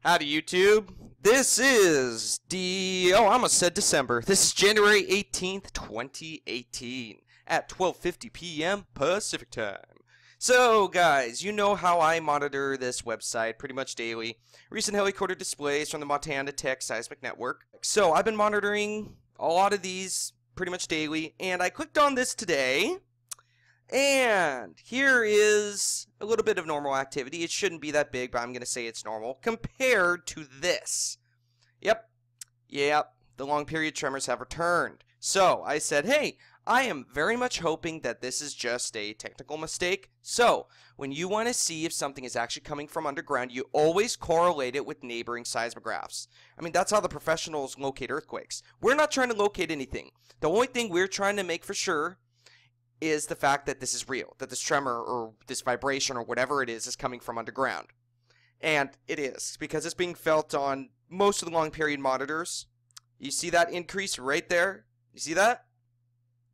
Howdy YouTube. This is I almost said December. This is January 18th, 2018 at 12:50 p.m. Pacific time. So guys, you know how I monitor this website pretty much daily. Recent helicorder displays from the Montana Tech Seismic Network. So I've been monitoring a lot of these pretty much daily, and I clicked on this today. And here is a little bit of normal activity. It shouldn't be that big, but I'm going to say it's normal compared to this. Yep, the long period tremors have returned. So I said, hey, I am very much hoping that this is just a technical mistake. So when you want to see if something is actually coming from underground, you always correlate it with neighboring seismographs. I mean, that's how the professionals locate earthquakes. We're not trying to locate anything. The only thing we're trying to make for sure is the fact that this is real, that this tremor or this vibration or whatever it is coming from underground. And it is, because it's being felt on most of the long period monitors. You see that increase right there? You see that?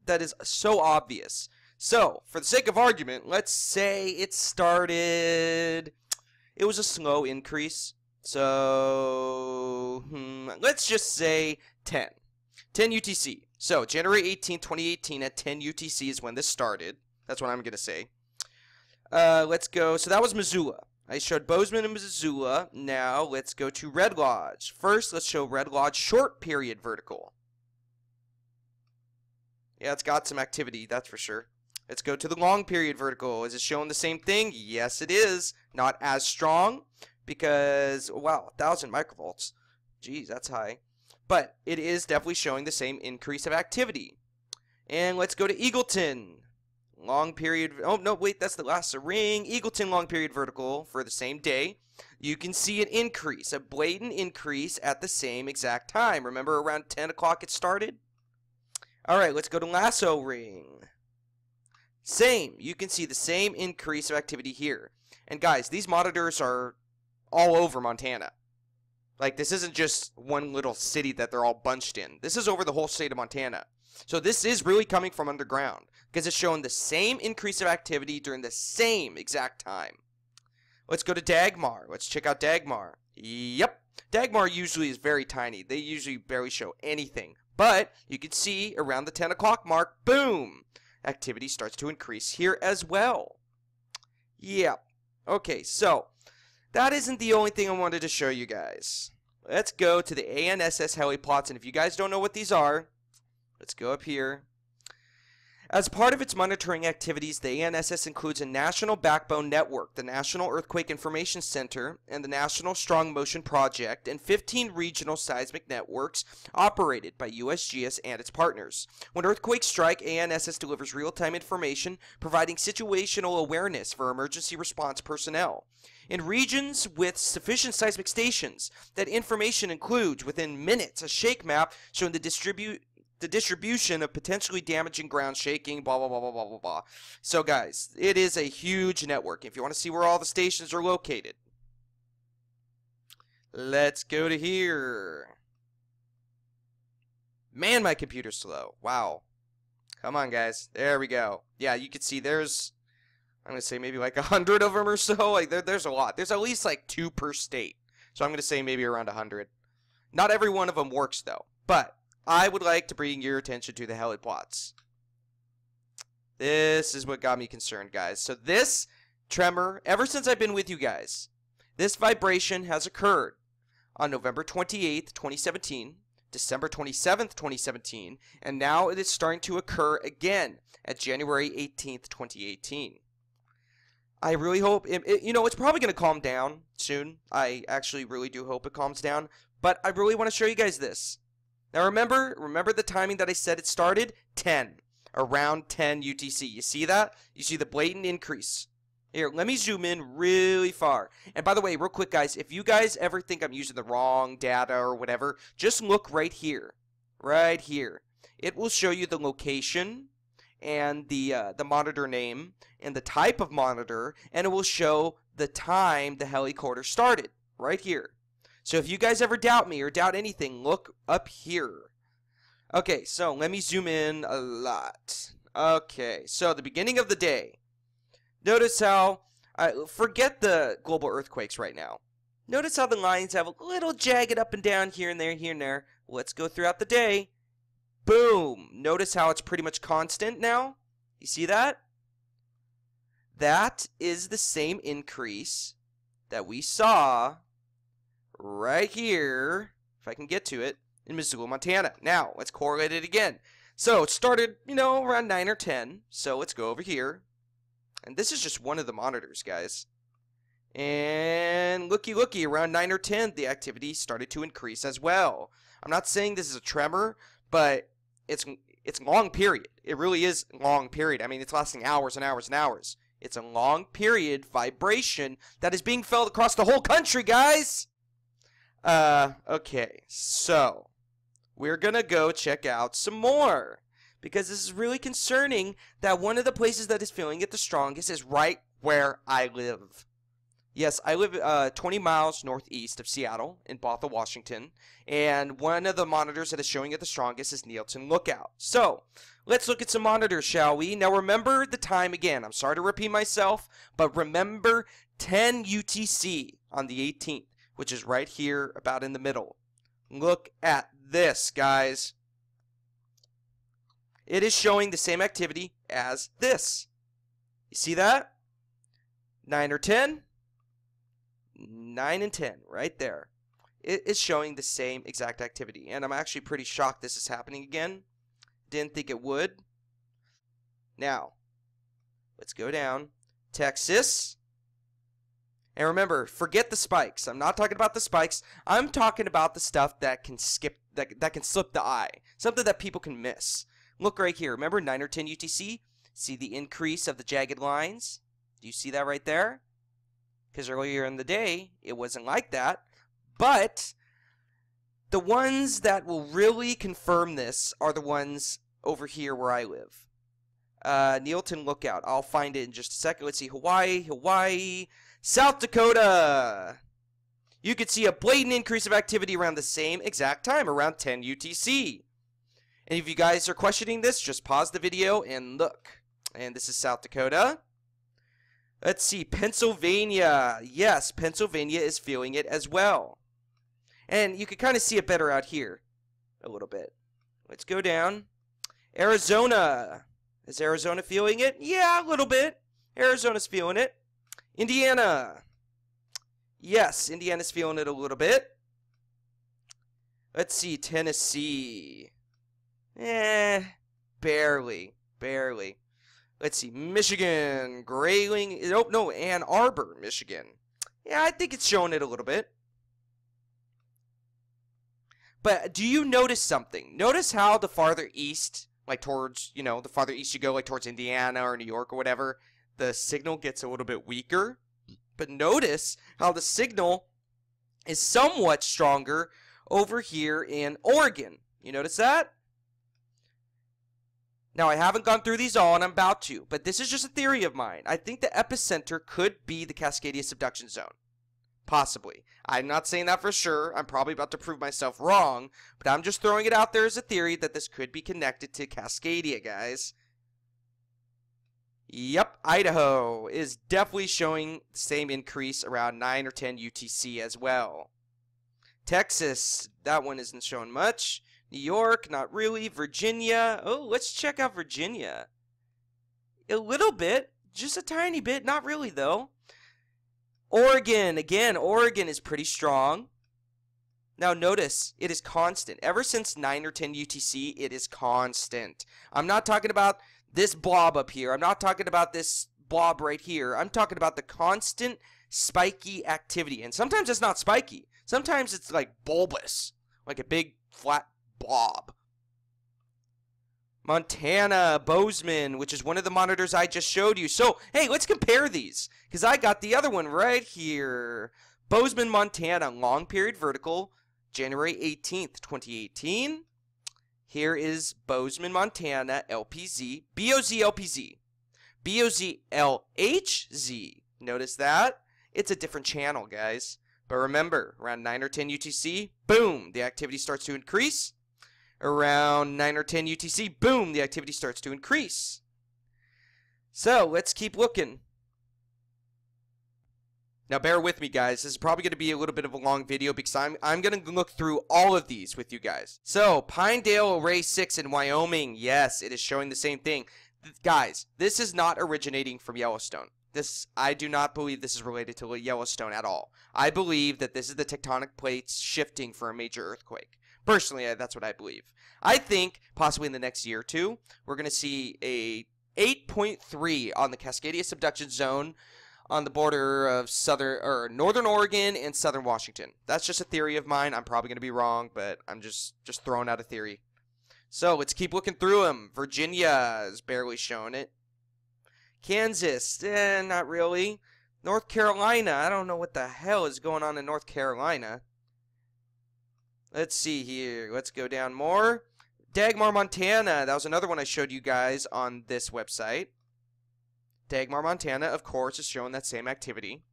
That is so obvious. So, for the sake of argument, let's say it was a slow increase. So, let's just say 10 UTC. So, January 18, 2018 at 10 UTC is when this started. That's what I'm going to say. Let's go. So, that was Missoula. I showed Bozeman and Missoula. Now, let's go to Red Lodge. First, let's show Red Lodge short period vertical. Yeah, it's got some activity, that's for sure. Let's go to the long period vertical. Is it showing the same thing? Yes, it is. Not as strong because, wow, 1,000 microvolts. Geez, that's high. But it is definitely showing the same increase of activity. And let's go to Eagleton. Long period. Oh, no, wait, that's the last ring. Eagleton long period vertical for the same day. You can see an increase, a blatant increase at the same exact time. Remember around 10 o'clock it started? All right, let's go to Lasso Ring. Same. You can see the same increase of activity here. And guys, these monitors are all over Montana. Like, this isn't just one little city that they're all bunched in. This is over the whole state of Montana. So this is really coming from underground because it's showing the same increase of activity during the same exact time. Let's go to Dagmar. Let's check out Dagmar. Yep. Dagmar usually is very tiny. They usually barely show anything. But you can see around the 10 o'clock mark, boom, activity starts to increase here as well. Yep. Okay, so that isn't the only thing I wanted to show you guys. Let's go to the ANSS heliplots, and if you guys don't know what these are, let's go up here. As part of its monitoring activities, the ANSS includes a national backbone network, the National Earthquake Information Center, and the National Strong Motion Project, and 15 regional seismic networks operated by USGS and its partners. When earthquakes strike, ANSS delivers real-time information, providing situational awareness for emergency response personnel. In regions with sufficient seismic stations, that information includes, within minutes, a shake map showing the distribution of potentially damaging ground shaking, blah, blah, blah, blah, blah, blah, blah. So, guys, it is a huge network. If you want to see where all the stations are located, let's go to here. Man, my computer's slow. Wow. Come on, guys. There we go. Yeah, you can see there's, I'm going to say maybe like 100 of them or so. Like, there's a lot. There's at least like 2 per state. So I'm going to say maybe around 100. Not every one of them works, though. But I would like to bring your attention to the heliplots. This is what got me concerned, guys. So this tremor, ever since I've been with you guys, this vibration has occurred on November 28th, 2017, December 27th, 2017, and now it is starting to occur again at January 18th, 2018. I really hope, it's probably going to calm down soon. I actually really do hope it calms down, but I really want to show you guys this. Now remember the timing that I said it started? 10. Around 10 UTC. You see that? You see the blatant increase. Here, let me zoom in really far. And by the way, real quick, guys, if you guys ever think I'm using the wrong data or whatever, just look right here. Right here. It will show you the location and the monitor name and the type of monitor, and it will show the time the helicorder started. Right here. So if you guys ever doubt me or doubt anything, look up here. Okay, so let me zoom in a lot. Okay, so the beginning of the day. Notice how, forget the global earthquakes right now. Notice how the lines have a little jagged up and down here and there, here and there. Let's go throughout the day. Boom! Notice how it's pretty much constant now? You see that? That is the same increase that we saw right here, if I can get to it, in Missoula, Montana. Now, let's correlate it again. So, it started, around 9 or 10. So, let's go over here. And this is just one of the monitors, guys. And looky, around 9 or 10, the activity started to increase as well. I'm not saying this is a tremor, but it's long period. It really is long period. I mean, it's lasting hours and hours and hours. It's a long period vibration that is being felt across the whole country, guys. Okay, so we're gonna go check out some more, because this is really concerning that one of the places that is feeling it the strongest is right where I live. Yes, I live 20 miles northeast of Seattle in Bothell, Washington, and one of the monitors that is showing it the strongest is Nielsen Lookout. So, let's look at some monitors, shall we? Now remember the time again. I'm sorry to repeat myself, but remember 10 UTC on the 18th, which is right here about in the middle. Look at this, guys. It is showing the same activity as this. You see that? 9 or 10? 9 and 10, right there. It is showing the same exact activity. And I'm actually pretty shocked this is happening again. Didn't think it would. Now, let's go down. Texas. And remember, forget the spikes. I'm not talking about the spikes. I'm talking about the stuff that can that can slip the eye. Something that people can miss. Look right here. Remember 9 or 10 UTC? See the increase of the jagged lines? Do you see that right there? Because earlier in the day, it wasn't like that. But the ones that will really confirm this are the ones over here where I live. Nielsen Lookout. I'll find it in just a second. Let's see. Hawaii. South Dakota. You could see a blatant increase of activity around the same exact time, around 10 UTC. And if you guys are questioning this, just pause the video and look. And this is South Dakota. Let's see, Pennsylvania. Yes, Pennsylvania is feeling it as well. And you can kind of see it better out here a little bit. Let's go down. Arizona. Is Arizona feeling it? Yeah, a little bit. Arizona's feeling it. Indiana. Yes, Indiana's feeling it a little bit. Let's see, Tennessee. Barely. Let's see, Michigan, Grayling, no, Ann Arbor, Michigan. Yeah, I think it's showing it a little bit. But do you notice something? Notice how the farther east, like towards, the farther east you go, like towards Indiana or New York or whatever, the signal gets a little bit weaker. But notice how the signal is somewhat stronger over here in Oregon. You notice that? Now, I haven't gone through these all, and I'm about to, but this is just a theory of mine. I think the epicenter could be the Cascadia Subduction Zone. Possibly. I'm not saying that for sure. I'm probably about to prove myself wrong, but I'm just throwing it out there as a theory that this could be connected to Cascadia, guys. Yep, Idaho is definitely showing the same increase around 9 or 10 UTC as well. Texas, that one isn't showing much. New York, not really. Virginia. Oh, let's check out Virginia. A little bit. Just a tiny bit. Not really, though. Oregon. Again, Oregon is pretty strong. Now, notice, it is constant. Ever since 9 or 10 UTC, it is constant. I'm not talking about this blob up here. I'm not talking about this blob right here. I'm talking about the constant spiky activity. And sometimes it's not spiky. Sometimes it's like bulbous. Like a big flat blob. Montana, Bozeman, which is one of the monitors I just showed you. So, hey, let's compare these, because I got the other one right here. Bozeman, Montana, long period vertical, January 18th, 2018. Here is Bozeman, Montana, LPZ, BOZ, LPZ, BOZ, LHZ. Notice that? It's a different channel, guys. But remember, around 9 or 10 UTC, boom, the activity starts to increase. Around 9 or 10 UTC, boom, the activity starts to increase. So, let's keep looking. Now bear with me, guys. This is probably going to be a little bit of a long video because I'm going to look through all of these with you guys. So, Pinedale Array 6 in Wyoming. Yes, it is showing the same thing. Guys, this is not originating from Yellowstone. I do not believe this is related to Yellowstone at all. I believe that this is the tectonic plates shifting for a major earthquake. Personally, that's what I believe. I think possibly in the next year or two, we're going to see a 8.3 on the Cascadia Subduction Zone on the border of northern Oregon and southern Washington. That's just a theory of mine. I'm probably going to be wrong, but I'm just throwing out a theory. So let's keep looking through them. Virginia is barely showing it. Kansas, not really. North Carolina, I don't know what the hell is going on in North Carolina. Let's see here. Let's go down more. Dagmar, Montana. That was another one I showed you guys on this website. Dagmar, Montana, of course, is showing that same activity.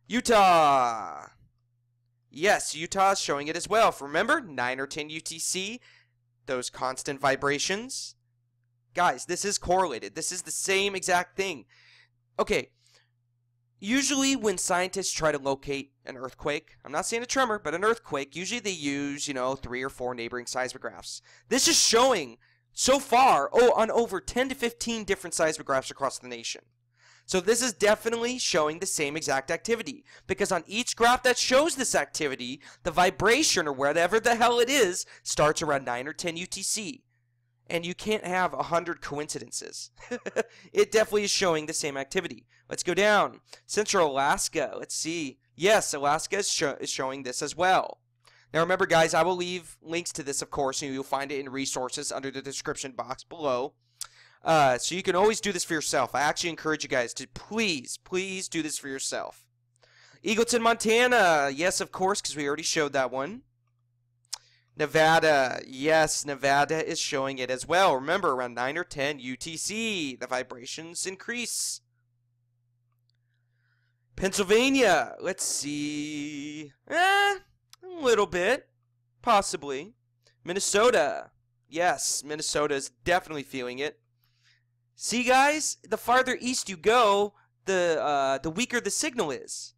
Utah. Yes, Utah is showing it as well. Remember, 9 or 10 UTC, those constant vibrations. Guys, this is correlated. This is the same exact thing. Okay, usually when scientists try to locate an earthquake, I'm not saying a tremor, but an earthquake, usually they use, 3 or 4 neighboring seismographs. This is showing so far, on over 10 to 15 different seismographs across the nation. So this is definitely showing the same exact activity. Because on each graph that shows this activity, the vibration, or whatever the hell it is, starts around 9 or 10 UTC. And you can't have 100 coincidences. It definitely is showing the same activity. Let's go down. Central Alaska. Let's see. Yes, Alaska is showing this as well. Now remember, guys, I will leave links to this, of course, and you'll find it in resources under the description box below. So you can always do this for yourself. I actually encourage you guys to please do this for yourself. Eagleton, Montana. Yes, of course, because we already showed that one. Nevada. Yes, Nevada is showing it as well. Remember, around 9 or 10 UTC, the vibrations increase. Pennsylvania. Let's see. A little bit, possibly. Minnesota. Yes, Minnesota is definitely feeling it. See, guys, the farther east you go, the weaker the signal is,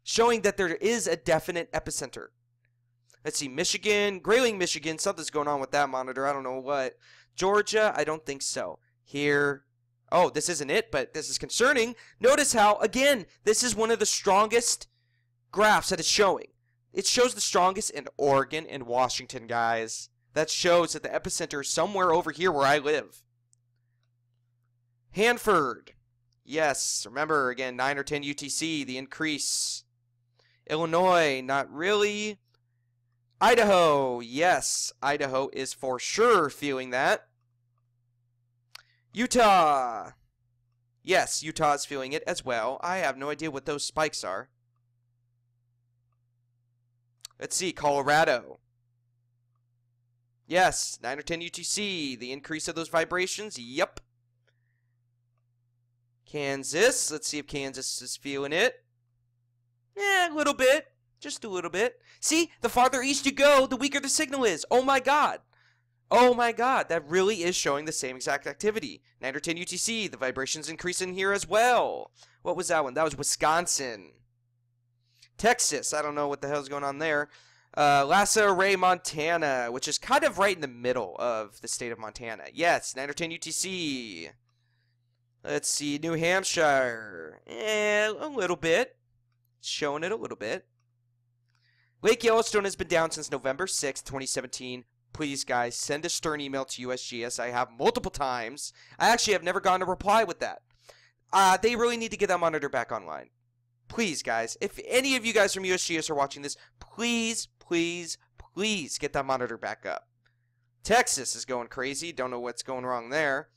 showing that there is a definite epicenter. Let's see, Michigan, Grayling, Michigan, something's going on with that monitor. I don't know what. Georgia, I don't think so. Here, oh, this isn't it, but this is concerning. Notice how, again, this is one of the strongest graphs that it's showing. It shows the strongest in Oregon and Washington, guys. That shows that the epicenter is somewhere over here where I live. Hanford. Yes, remember, again, 9 or 10 UTC, the increase. Illinois, not really. Idaho. Yes, Idaho is for sure feeling that. Utah. Yes, Utah is feeling it as well. I have no idea what those spikes are. Let's see, Colorado. Yes, 9 or 10 UTC. The increase of those vibrations. Yep. Kansas. Let's see if Kansas is feeling it. Yeah, a little bit. Just a little bit. See, the farther east you go, the weaker the signal is. Oh my god. Oh my god, that really is showing the same exact activity. 9 or 10 UTC. The vibrations increase in here as well. What was that one? That was Wisconsin. Texas, I don't know what the hell's going on there. Lassa Array, Montana, which is kind of right in the middle of the state of Montana. Yes, 9 or 10 UTC. Let's see, New Hampshire. A little bit. Showing it a little bit. Lake Yellowstone has been down since November 6th, 2017. Please, guys, send a stern email to USGS. I have multiple times. I actually have never gotten a reply with that. They really need to get that monitor back online. Please, guys, if any of you guys from USGS are watching this, please get that monitor back up. Texas is going crazy. Don't know what's going wrong there.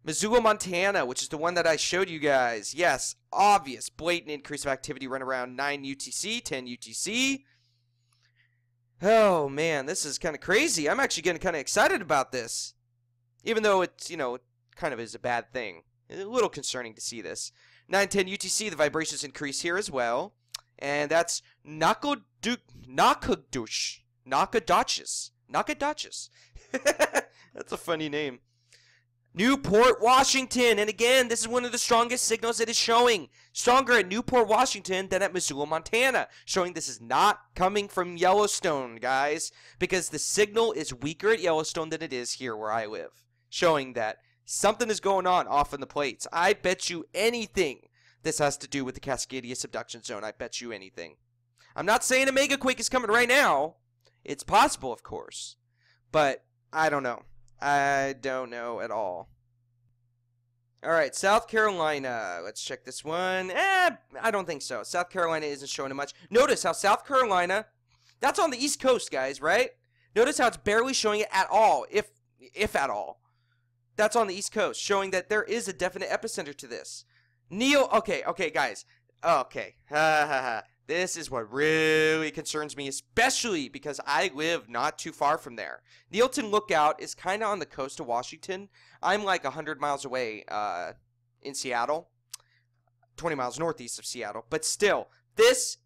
Missoula, Montana, which is the one that I showed you guys. Yes, obvious, blatant increase of activity run around 9 UTC, 10 UTC. Oh, man, this is kind of crazy. I'm actually getting kind of excited about this. Even though it's, kind of is a bad thing. It's a little concerning to see this. 910 UTC, the vibrations increase here as well. And that's Nacogdoches. That's a funny name. Newport, Washington. And again, this is one of the strongest signals it is showing. Stronger at Newport, Washington than at Missoula, Montana. Showing this is not coming from Yellowstone, guys. Because the signal is weaker at Yellowstone than it is here where I live. Showing that something is going on off in the plates. I bet you anything this has to do with the Cascadia Subduction Zone. I bet you anything. I'm not saying a megaquake is coming right now. It's possible, of course. But I don't know. I don't know at all. Alright, South Carolina. Let's check this one. I don't think so. South Carolina isn't showing it much. Notice how South Carolina, that's on the East Coast, guys, right? Notice how it's barely showing it at all, if at all. That's on the East Coast, showing that there is a definite epicenter to this. Okay, guys. Okay. This is what really concerns me, especially because I live not too far from there. Neilton Lookout is kind of on the coast of Washington. I'm like 100 miles away in Seattle, 20 miles northeast of Seattle. But still, does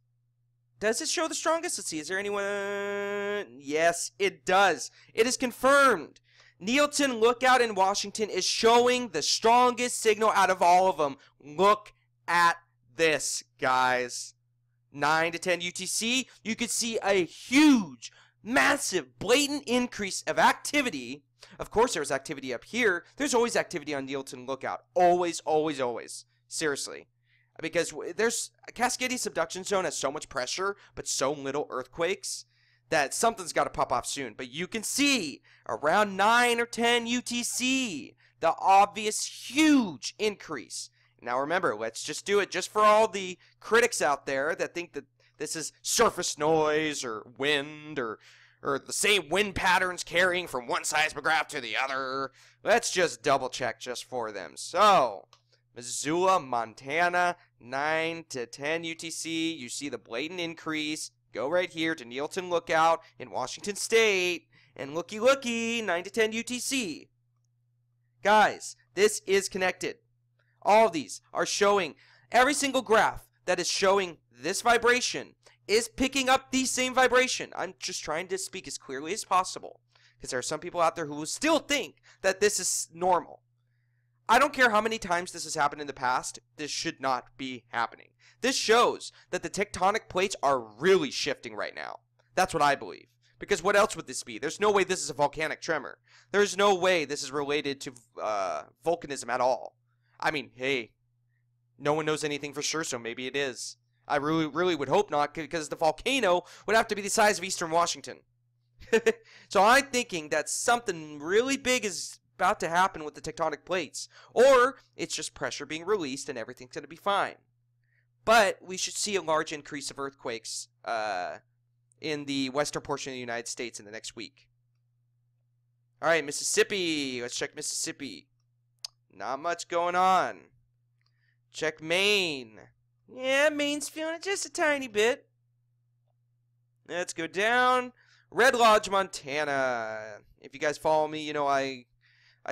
it show the strongest? Let's see, is there anyone? Yes, it does. It is confirmed. Neilton Lookout in Washington is showing the strongest signal out of all of them. Look at this, guys. 9 to 10 UTC, you could see a huge, massive, blatant increase of activity. Of course, there's activity up here. There's always activity on Neilton Lookout. Always, always, always. Seriously. Because there's Cascadia Subduction Zone has so much pressure, but so little earthquakes, that something's got to pop off soon. But you can see around 9 or 10 UTC, the obvious huge increase. Now remember, let's just do it just for all the critics out there that think that this is surface noise or wind or the same wind patterns carrying from one seismograph to the other. Let's just double check just for them. So, Missoula, Montana, 9 to 10 UTC. You see the blatant increase. Go right here to Neilton Lookout in Washington State. And looky, 9 to 10 UTC. Guys, this is connected. All of these are showing, every single graph that is showing this vibration is picking up the same vibration. I'm just trying to speak as clearly as possible because there are some people out there who will still think that this is normal. I don't care how many times this has happened in the past, this should not be happening. This shows that the tectonic plates are really shifting right now. That's what I believe. Because what else would this be? There's no way this is a volcanic tremor. There's no way this is related to volcanism at all. I mean, hey, no one knows anything for sure, so maybe it is. I really would hope not, because the volcano would have to be the size of Eastern Washington. So I'm thinking that something really big is about to happen with the tectonic plates. Or it's just pressure being released and everything's going to be fine. But we should see a large increase of earthquakes in the western portion of the United States in the next week. All right, Mississippi. Let's check Mississippi. Not much going on. Check Maine. Yeah, Maine's feeling it just a tiny bit. Let's go down. Red Lodge, Montana. If you guys follow me, you know I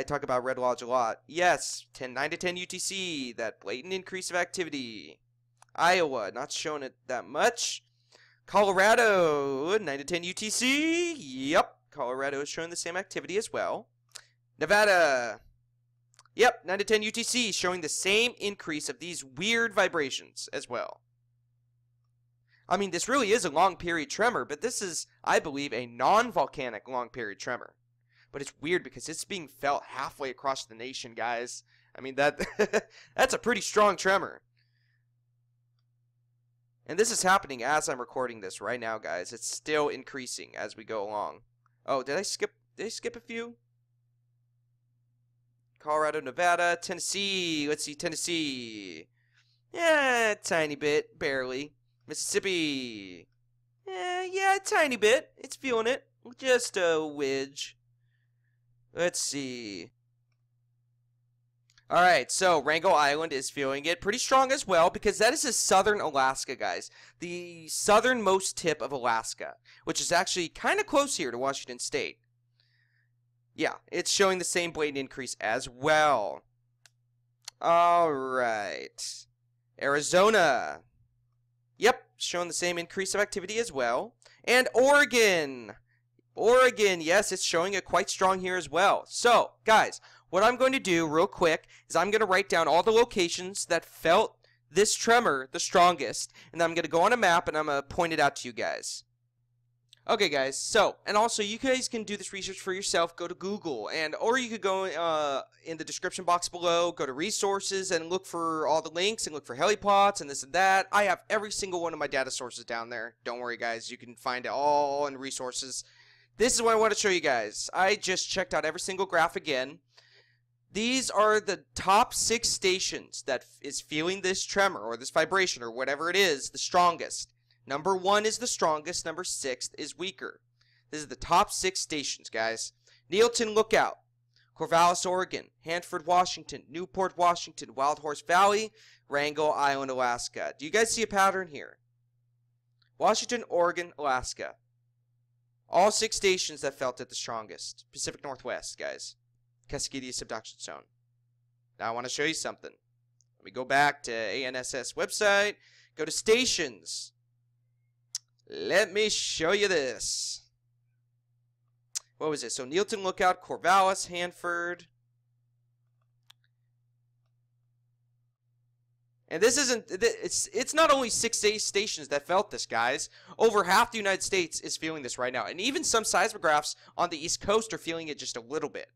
talk about Red Lodge a lot. Yes, 9 to 10 UTC. That blatant increase of activity. Iowa, not showing it that much. Colorado, 9 to 10 UTC. Yep, Colorado is showing the same activity as well. Nevada. Yep, 9 to 10 UTC, showing the same increase of these weird vibrations as well. I mean, this really is a long period tremor, but this is, I believe, a non-volcanic long period tremor. But it's weird because it's being felt halfway across the nation, guys. I mean, that's a pretty strong tremor. And this is happening as I'm recording this right now, guys. It's still increasing as we go along. Oh, did I skip a few? Colorado, Nevada, Tennessee. Let's see, Tennessee. Yeah, a tiny bit, barely. Mississippi. Yeah, a tiny bit. It's feeling it. Just a widge. Let's see. Alright, so Wrangell Island is feeling it pretty strong as well because that is in southern Alaska, guys. The southernmost tip of Alaska, which is actually kind of close here to Washington State. Yeah, it's showing the same blatant increase as well. Alright. Arizona. Yep, showing the same increase of activity as well. And Oregon. Oregon, yes, it's showing it quite strong here as well. So, guys, what I'm going to do real quick is I'm going to write down all the locations that felt this tremor the strongest, and then I'm going to go on a map and I'm going to point it out to you guys. Okay guys, so, and also you guys can do this research for yourself. Go to Google, or you could go in the description box below, go to resources and look for all the links and look for helipods and this and that. I have every single one of my data sources down there. Don't worry guys, you can find it all in resources. This is what I want to show you guys. I just checked out every single graph again. These are the top 6 stations that is feeling this tremor or this vibration or whatever it is the strongest. Number 1 is the strongest, number 6 is weaker. This is the top 6 stations, guys. Neilton Lookout, Corvallis, Oregon, Hanford, Washington, Newport, Washington, Wild Horse Valley, Wrangell Island, Alaska. Do you guys see a pattern here? Washington, Oregon, Alaska. All 6 stations that felt it the strongest. Pacific Northwest, guys. Cascadia Subduction Zone. Now I want to show you something. Let me go back to ANSS website. Go to stations. Let me show you this. What was it? So Neilton Lookout, Corvallis, Hanford. And this isn't, it's not only 6 stations that felt this, guys. Over half the United States is feeling this right now. And even some seismographs on the East Coast are feeling it just a little bit.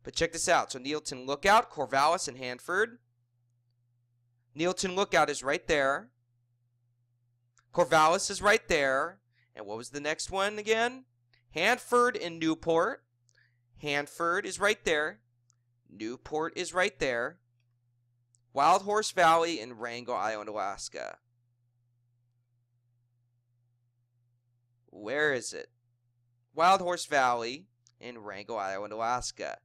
But check this out. So Neilton Lookout, Corvallis, and Hanford. Neilton Lookout is right there. Corvallis is right there. And what was the next one again? Hanford and Newport. Hanford is right there. Newport is right there. Wild Horse Valley and Wrangell Island, Alaska. Where is it? Wild Horse Valley and Wrangell Island, Alaska.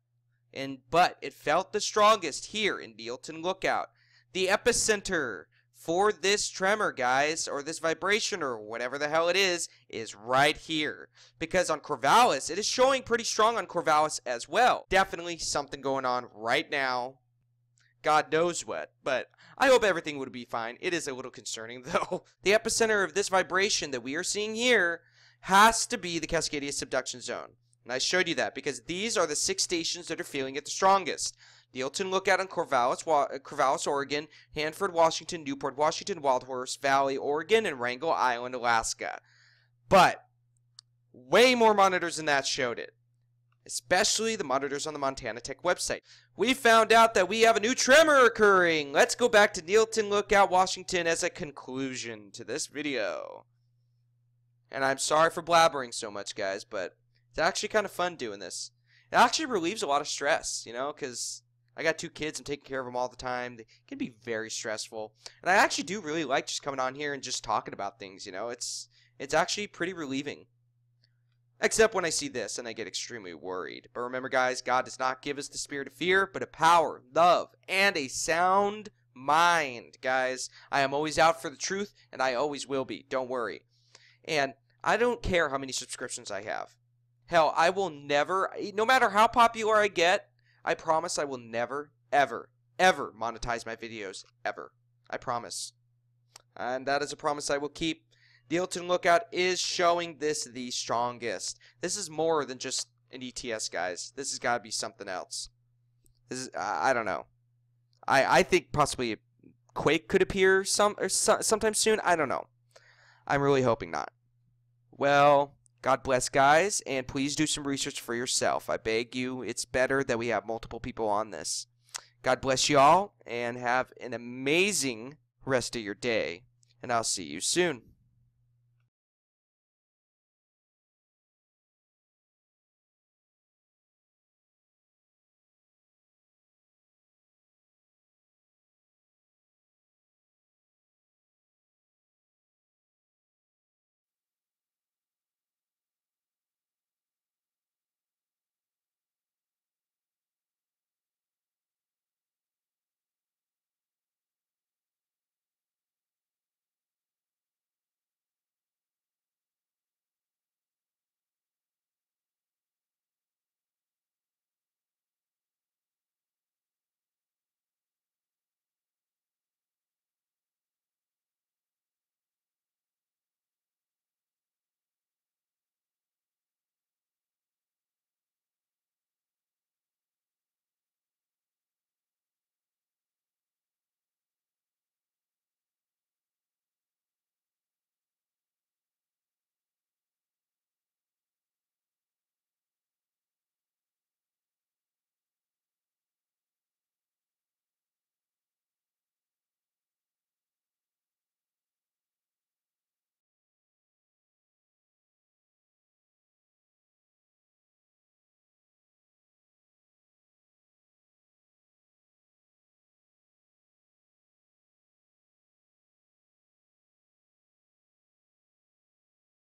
But it felt the strongest here in Neilton Lookout. The epicenter for this tremor, guys, or this vibration, or whatever the hell it is right here. Because on Corvallis, it is showing pretty strong on Corvallis as well. Definitely something going on right now. God knows what, but I hope everything would be fine. It is a little concerning, though. The epicenter of this vibration that we are seeing here has to be the Cascadia Subduction Zone. And I showed you that because these are the 6 stations that are feeling it the strongest. Neilton Lookout in Corvallis, Oregon, Hanford, Washington, Newport, Washington, Wild Horse Valley, Oregon, and Wrangell Island, Alaska. But way more monitors than that showed it. Especially the monitors on the Montana Tech website. We found out that we have a new tremor occurring. Let's go back to Neilton Lookout, Washington as a conclusion to this video. And I'm sorry for blabbering so much, guys, but it's actually kind of fun doing this. It actually relieves a lot of stress, you know, because I got 2 kids. I'm taking care of them all the time. They can be very stressful. And I actually do really like just coming on here and just talking about things, you know. It's actually pretty relieving. Except when I see this and I get extremely worried. But remember, guys, God does not give us the spirit of fear, but a power, love, and a sound mind, guys. I am always out for the truth, and I always will be. Don't worry. And I don't care how many subscriptions I have. Hell, I will never, no matter how popular I get, I promise I will never, ever, ever monetize my videos. Ever. I promise. And that is a promise I will keep. Neilton Lookout is showing this the strongest. This is more than just an ETS, guys. This has got to be something else. This is, I don't know. I think possibly a quake could appear sometime soon. I don't know. I'm really hoping not. Well, God bless, guys, and please do some research for yourself. I beg you. It's better that we have multiple people on this. God bless you all, and have an amazing rest of your day, and I'll see you soon.